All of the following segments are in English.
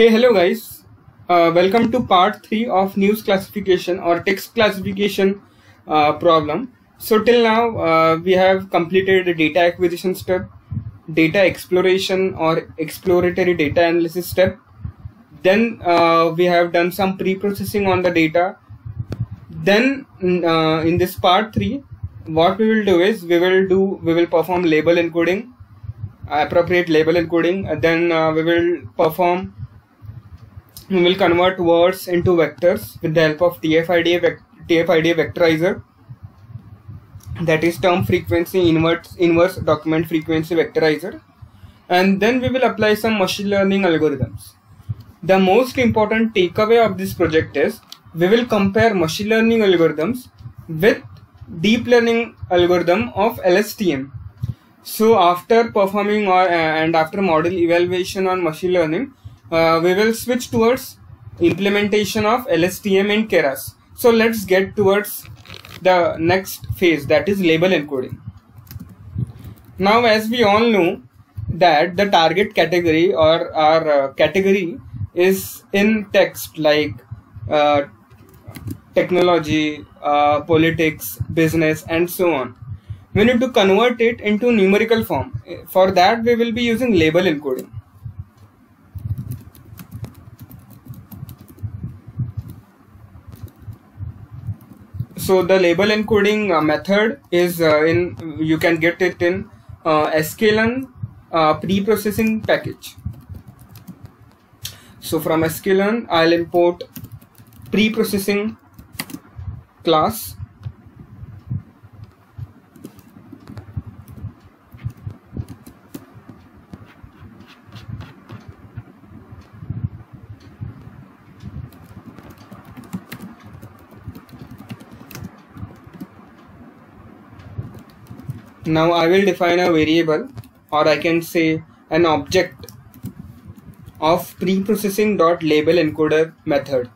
Hey, hello guys. Welcome to part 3 of news classification or text classification problem. So till now we have completed the data acquisition step, data exploration or exploratory data analysis step. Then we have done some pre-processing on the data. Then in this part 3, what we will do is we will perform label encoding, appropriate label encoding. Then we will convert words into vectors with the help of TF-IDA vectorizer, that is term frequency inverse document frequency vectorizer, and then we will apply some machine learning algorithms. The most important takeaway of this project is we will compare machine learning algorithms with deep learning algorithm of LSTM. So after performing and after model evaluation on machine learning, we will switch towards implementation of LSTM and Keras. So let's get towards the next phase, that is label encoding. Now, as we all know that the target category or our category is in text like technology, politics, business, and so on. We need to convert it into numerical form. For that, we will be using label encoding. So the label encoding method is you can get it in sklearn pre-processing package. So from sklearn, I'll import pre-processing class. Now I will define a variable, or I can say an object of preprocessing.labelEncoder method.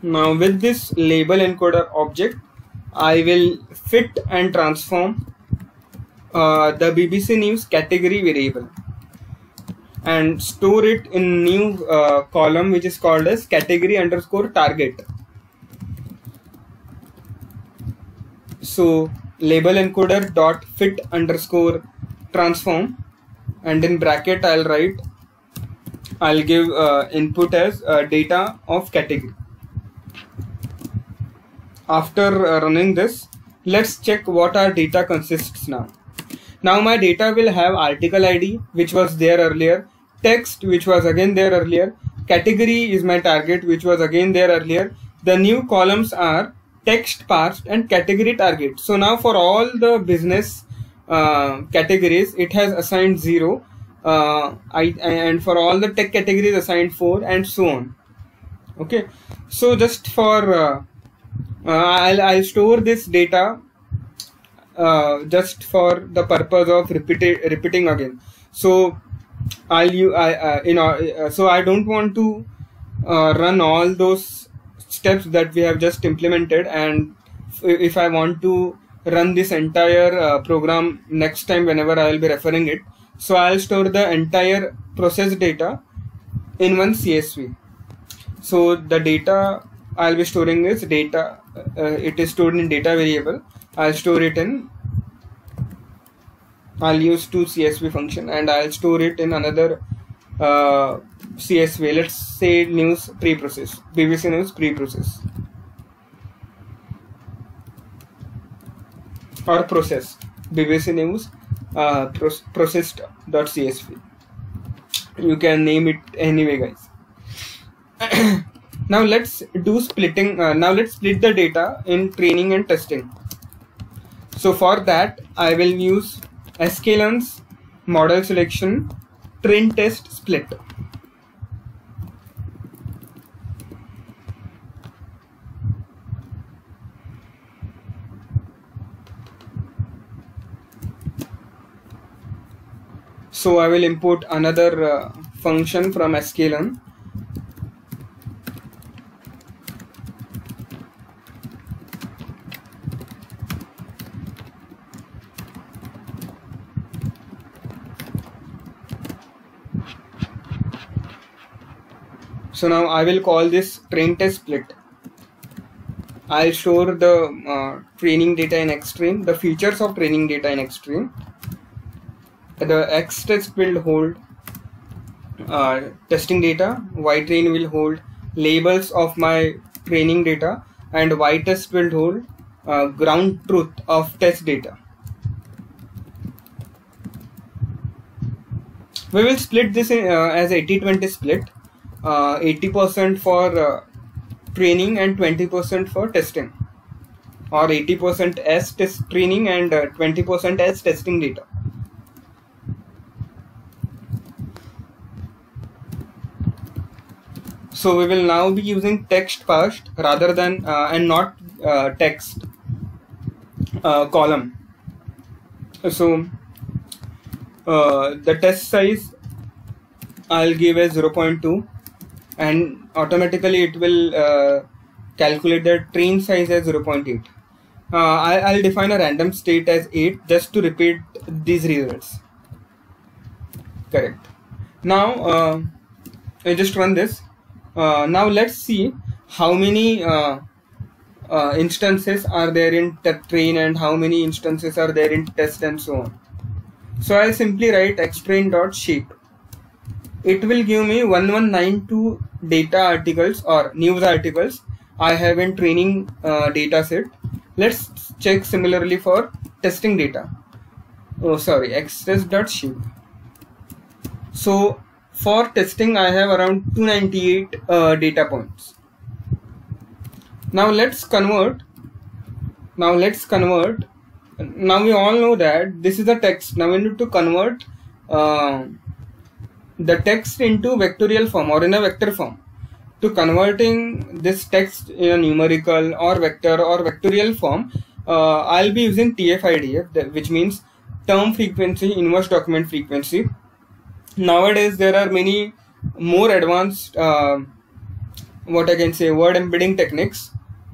Now with this label encoder object, I will fit and transform the BBC News category variable and store it in new column which is called as category_target. So label encoder dot fit underscore transform, and in bracket I'll give input as data of category. After running this, let's check what our data consists now. Now my data will have article ID, which was there earlier, text, which was again there earlier, category is my target, which was again there earlier. The new columns are text parsed and category target. So now for all the business categories, it has assigned 0, and for all the tech categories assigned 4, and so on. Okay, so just for I'll store this data just for the purpose of repeating again. So so I don't want to run all those steps that we have just implemented, and if I want to run this entire program next time whenever I will be referring it, so I'll store the entire process data in one CSV. So the data I'll be storing is data, it is stored in data variable. I'll store it in, I'll use two CSV function, and I'll store it in another CSV. Let's say news pre-process, BBC News pre-process or process, BBC News processed.csv. You can name it anyway, guys. Now let's do splitting. Now let's split the data in training and testing. So for that, I will use sklearn's model selection train test split. So I will import another function from sklearn. So now I will call this train test split. I'll store the training data in Xtrain, the features of training data in Xtrain. The X test will hold testing data, Y train will hold labels of my training data, and Y test will hold ground truth of test data. We will split this in, as 80-20 split, 80% for training and 20% for testing, or 80% as test training and 20% as testing data. So we will now be using text first rather than and not text column. So the test size I'll give as 0.2, and automatically it will calculate the train size as 0.8. I'll define a random state as 8 just to repeat these results. Correct. Now I just run this. Now let's see how many instances are there in train and how many instances are there in test and so on. So I'll simply write xtrain.shape. It will give me 1192 data articles or news articles I have in training data set. Let's check similarly for testing data. Oh sorry, xtest.shape. So for testing I have around 298 data points. Now let's convert. Now we all know that this is a text. Now we need to convert the text into vectorial form or in a vector form. To converting this text in a numerical or vector or vectorial form, I'll be using TF-IDF, which means term frequency inverse document frequency. Nowadays there are many more advanced what I can say word embedding techniques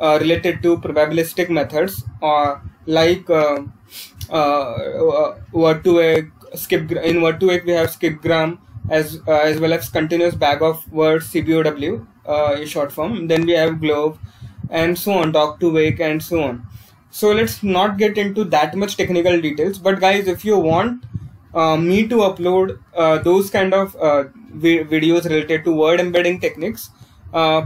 related to probabilistic methods, or like word2vec, in word2vec we have skipgram as well as continuous bag of words, CBOW short form. Then we have glove and so on, doc2vec and so on. So let's not get into that much technical details, but guys, if you want me to upload those kind of videos related to word embedding techniques,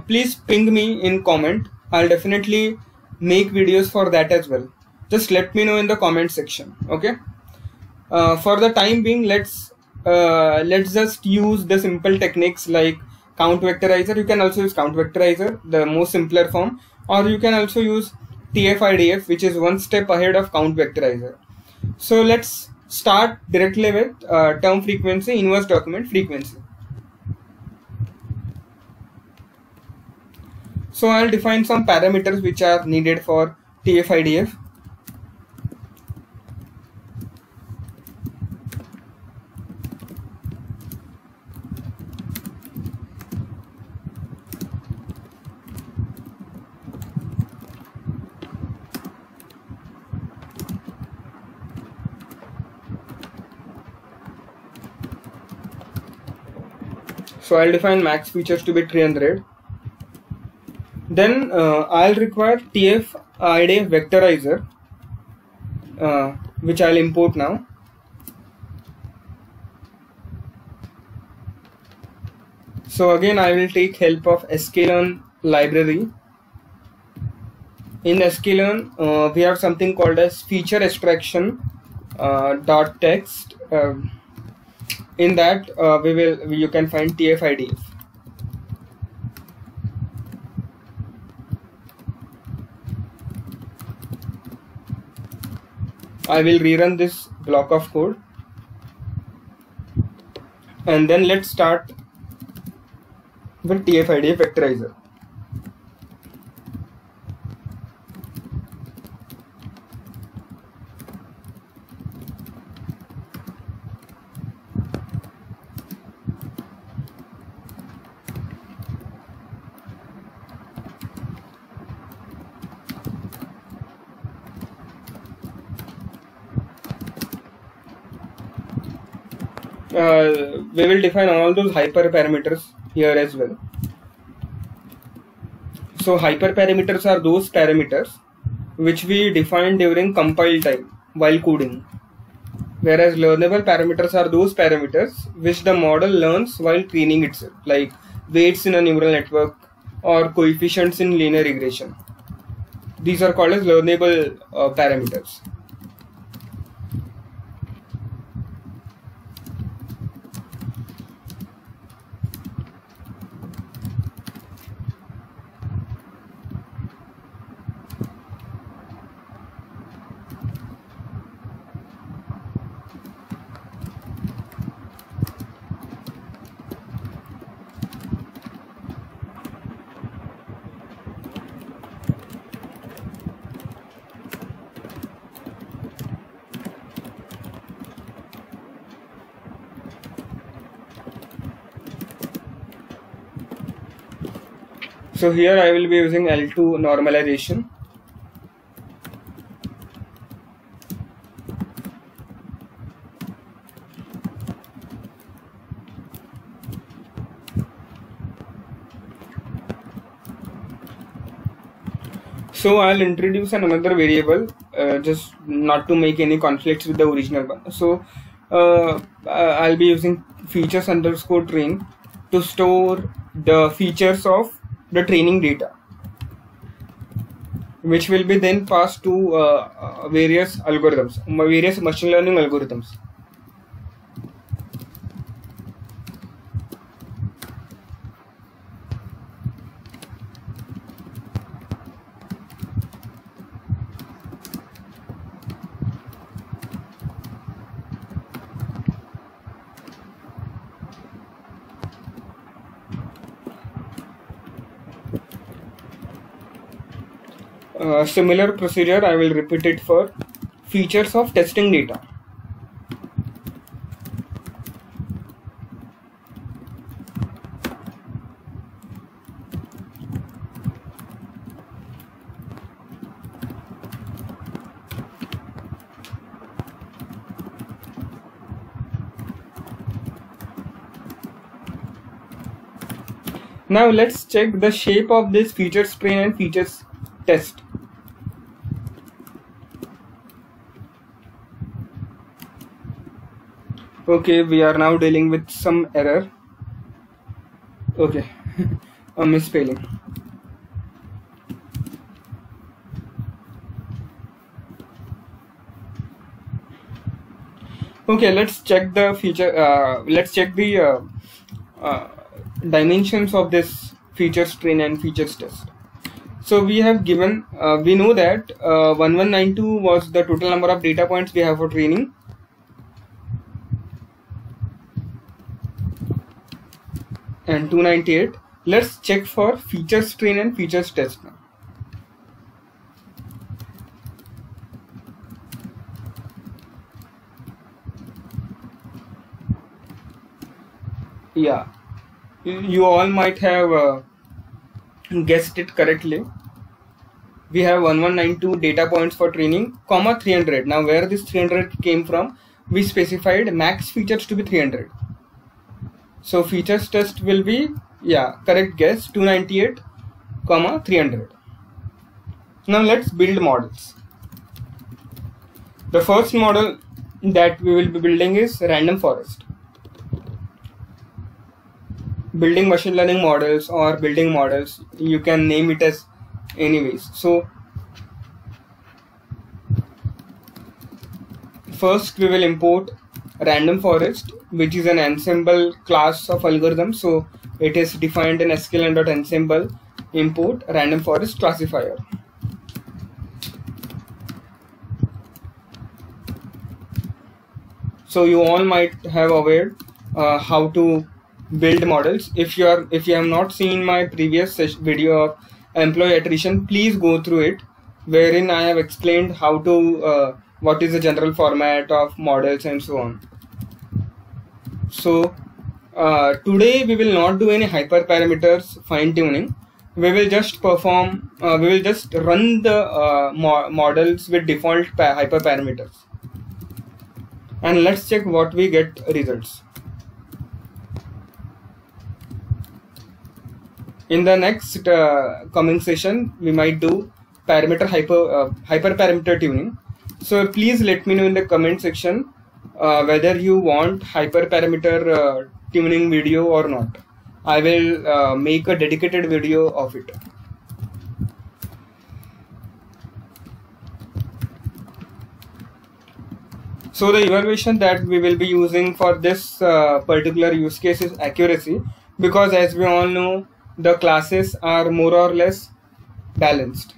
please ping me in comment. I'll definitely make videos for that as well. Just let me know in the comment section. Okay. For the time being, let's just use the simple techniques like count vectorizer. You can also use count vectorizer, the most simpler form, or you can also use TF-IDF, which is one step ahead of count vectorizer. So let's start directly with term frequency inverse document frequency. So I'll define some parameters which are needed for TF-IDF. So I'll define max features to be 300. Then I'll require TF-IDF vectorizer, which I'll import now. So again I will take help of sklearn library. In sklearn we have something called as feature extraction .text. In that you can find TF-IDF. I will rerun this block of code, and then let's start with TF-IDF vectorizer. We will define all those hyperparameters here as well. So hyperparameters are those parameters which we define during compile time while coding, whereas learnable parameters are those parameters which the model learns while training itself, like weights in a neural network or coefficients in linear regression. These are called as learnable parameters. So here I will be using L2 normalization. So I'll introduce another variable just not to make any conflicts with the original one. So I'll be using features underscore train to store the features of the training data, which will be then passed to various algorithms, various machine learning algorithms. Similar procedure I will repeat it for features of testing data. Now let's check the shape of this features train and features test. Okay, we are now dealing with some error. Okay, a misspelling. Okay, let's check the feature. Let's check the dimensions of this features train and features test. So we have given, we know that 1192 was the total number of data points we have for training. And 298. Let's check for features train and features test now. Yeah, you all might have guessed it correctly. We have 1192 data points for training, comma 300. Now where this 300 came from, we specified max features to be 300. So features test will be, yeah, correct guess, 298, comma 300. Now let's build models. The first model that we will be building is random forest. Building machine learning models or building models, you can name it as anyways. So first we will import random forest, which is an ensemble class of algorithm. So it is defined in sklearn.ensemble import random forest classifier. So you all might have aware how to build models. If you have not seen my previous video of employee attrition, please go through it, wherein I have explained how to what is the general format of models and so on. So today we will not do any hyperparameters fine tuning. We will just perform, we will just run the models with default hyperparameters, and let's check what we get results. In the next coming session, we might do hyperparameter tuning. So please let me know in the comment section whether you want hyperparameter tuning video or not. I will make a dedicated video of it. So the evaluation that we will be using for this particular use case is accuracy, because as we all know, the classes are more or less balanced.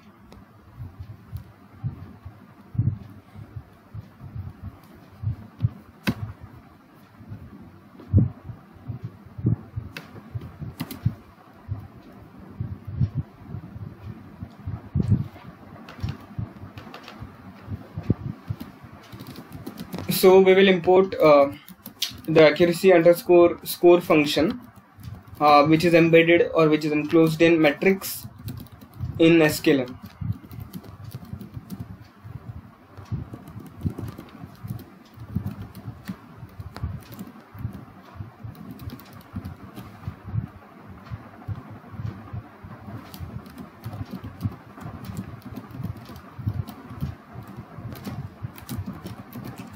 So we will import the accuracy underscore score function, which is embedded or which is enclosed in metrics in sklearn.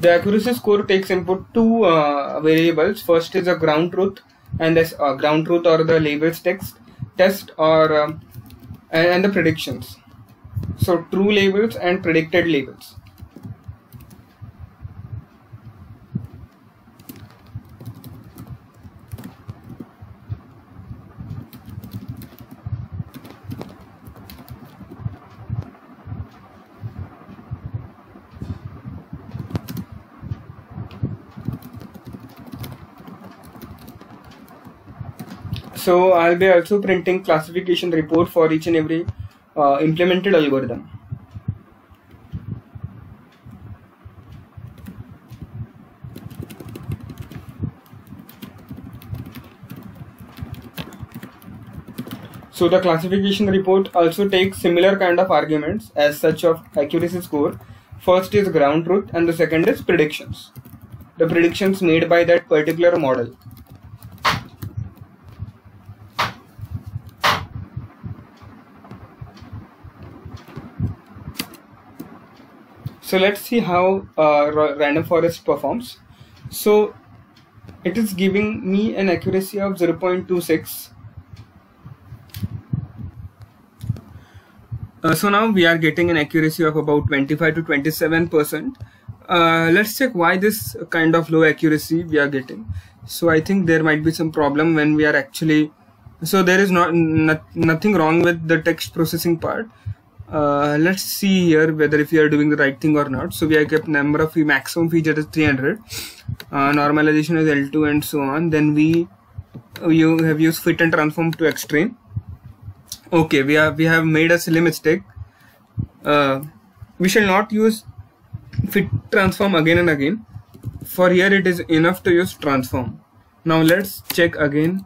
The accuracy score takes input two variables. First is a ground truth, and this ground truth or the labels test or and the predictions. So true labels and predicted labels. So I'll be also printing classification report for each and every implemented algorithm. So the classification report also takes similar kind of arguments as such of accuracy score. First is ground truth and the second is predictions. The predictions made by that particular model. So let's see how random forest performs. So it is giving me an accuracy of 0.26. So now we are getting an accuracy of about 25 to 27%. Let's check why this kind of low accuracy we are getting. So I think there might be some problem when we are actually, so there is nothing wrong with the text processing part. Let's see here whether if we are doing the right thing or not. So we have kept number of maximum feature is 300, normalization is L2 and so on. Then you have used fit and transform to extreme. Okay, we have made a silly mistake. We shall not use fit transform again and again. For here it is enough to use transform. Now let's check again.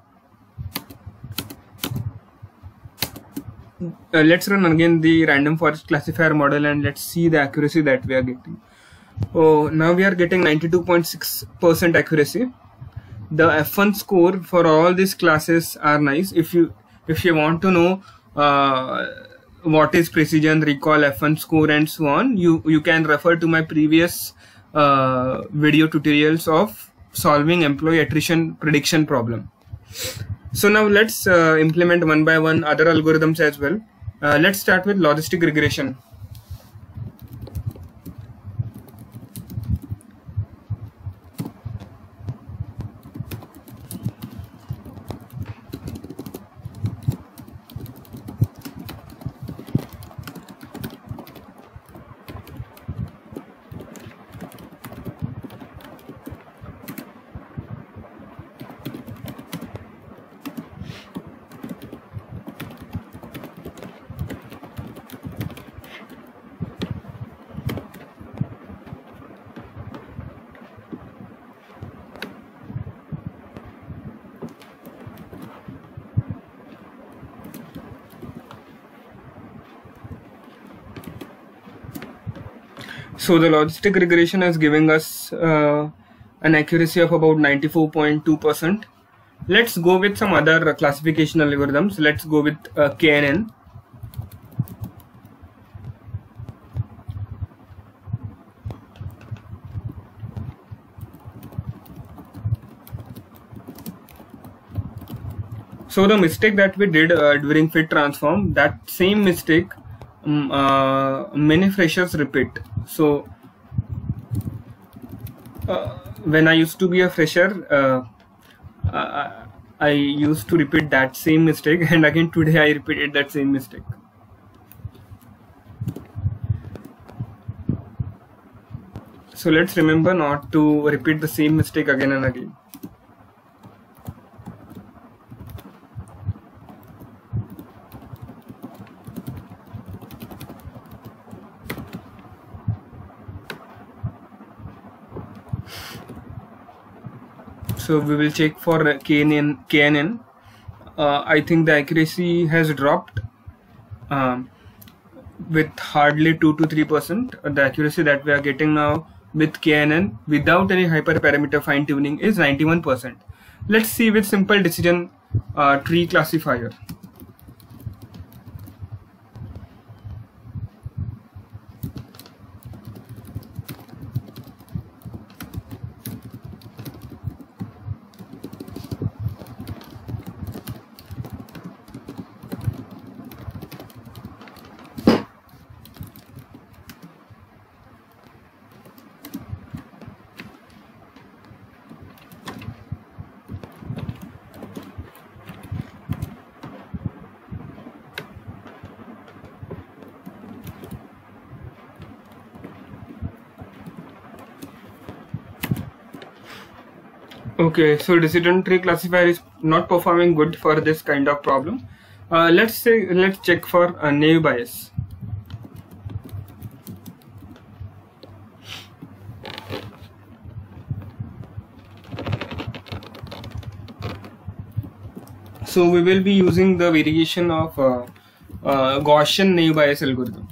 Let's run again the random forest classifier model and let's see the accuracy that we are getting. Oh, now we are getting 92.6% accuracy. The F1 score for all these classes are nice. If you want to know what is precision, recall, F1 score and so on, you can refer to my previous video tutorials of solving employee attrition prediction problem. So now let's implement one by one other algorithms as well. Let's start with logistic regression. So the logistic regression is giving us an accuracy of about 94.2%. Let's go with some other classification algorithms. Let's go with KNN. So the mistake that we did during fit transform, that same mistake many freshers repeat. So when I used to be a fresher, I used to repeat that same mistake, and again today I repeated that same mistake. So let's remember not to repeat the same mistake again and again. So we will check for KNN. I think the accuracy has dropped with hardly 2 to 3%. The accuracy that we are getting now with KNN without any hyperparameter fine tuning is 91%. Let's see with simple decision tree classifier. Okay, so decision tree classifier is not performing good for this kind of problem. Let's check for naive Bayes. So we will be using the variation of Gaussian naive Bayes algorithm.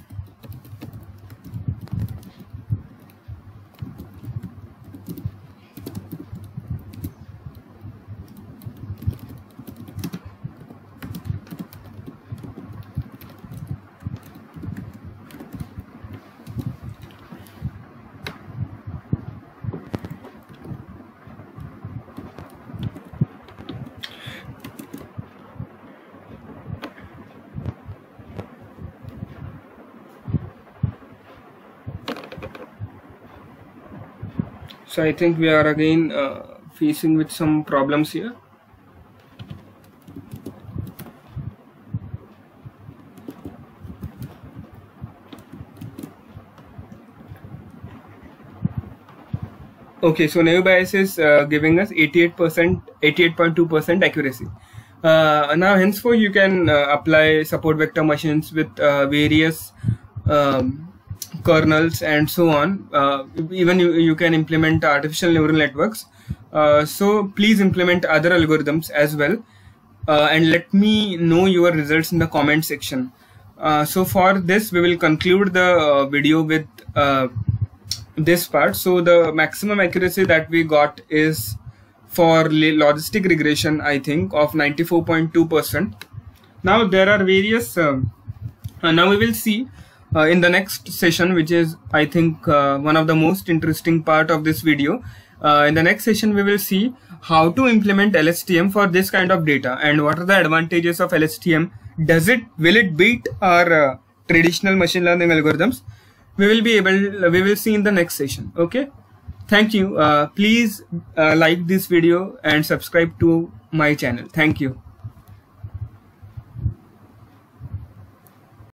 So I think we are again facing with some problems here. Okay, so naive Bayes is giving us 88.2% accuracy. Now henceforth you can apply support vector machines with various kernels and so on. Even you can implement artificial neural networks. So please implement other algorithms as well, and let me know your results in the comment section. So for this we will conclude the video with this part. So the maximum accuracy that we got is for logistic regression, I think, of 94.2%. Now there are various now we will see in the next session, which is I think one of the most interesting part of this video. In the next session we will see how to implement LSTM for this kind of data and what are the advantages of LSTM. Will it beat our traditional machine learning algorithms? We will see in the next session. Okay, thank you. Please like this video and subscribe to my channel. Thank you.